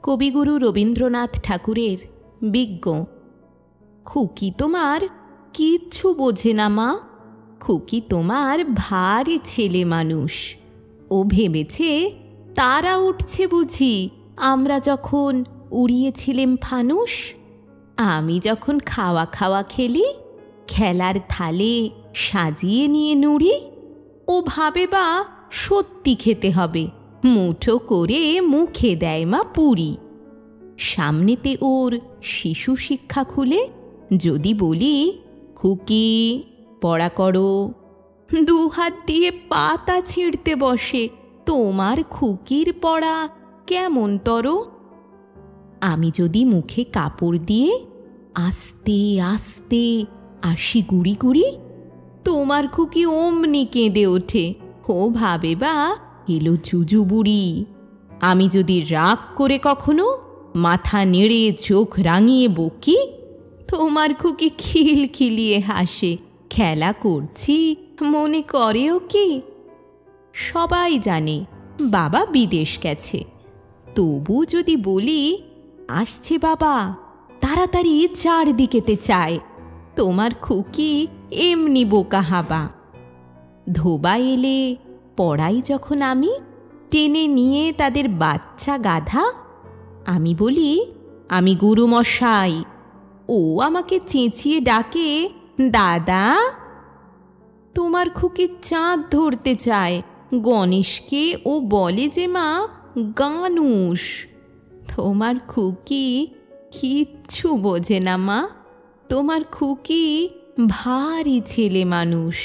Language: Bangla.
কবিগুরু রবীন্দ্রনাথ ঠাকুরের বিজ্ঞ। খুকি তোমার কিচ্ছু বোঝে না মা, খুকি তোমার ভারী ছেলে মানুষ। ও ভেবেছে তারা উঠছে বুঝি আমরা যখন উড়িয়েছিলেম ফানুস। আমি যখন খাওয়া খাওয়া খেলি, খেলার থালে সাজিয়ে নিয়ে নুড়ি, ও ভাবে বা সত্যি খেতে হবে, মুঠো করে মুখে দেয় মা পুরি। সামনেতে ওর শিশু শিক্ষা খুলে যদি বলি খুকি পড়া করো, দুহাত দিয়ে পাতা ছিঁড়তে বসে তোমার খুকির পড়া কেমন তর। আমি যদি মুখে কাপড় দিয়ে আস্তে আস্তে আসি গুড়ি গুড়ি, তোমার খুকি অমনি কেঁদে ওঠে, ও ভাবে বা এলো জুজু বুড়ি। আমি যদি রাগ করে কখনো মাথা নেড়ে চোখ রাঙিয়ে বকি, তোমার খুকি খিলখিলিয়ে হাসে, খেলা করছি মনে করেও কি। সবাই জানে বাবা বিদেশ গেছে, তবু যদি বলি আসছে বাবা, তাড়াতাড়ি চারদিকেতে চায়, তোমার খুকি এমনি বোকা হাবা। ধোবা এলে পড়াই যখন আমি, টেনে নিয়ে তাদের বাচ্চা গাধা, আমি বলি আমি গুরুমশাই, ও আমাকে চেঁচিয়ে ডাকে দাদা। তোমার খুকি চাঁদ ধরতে চায়, গণেশকে ও বলে যে মা গানুষ। তোমার খুকি কিচ্ছু বোঝে না মা, তোমার খুকি ভারী ছেলে মানুষ।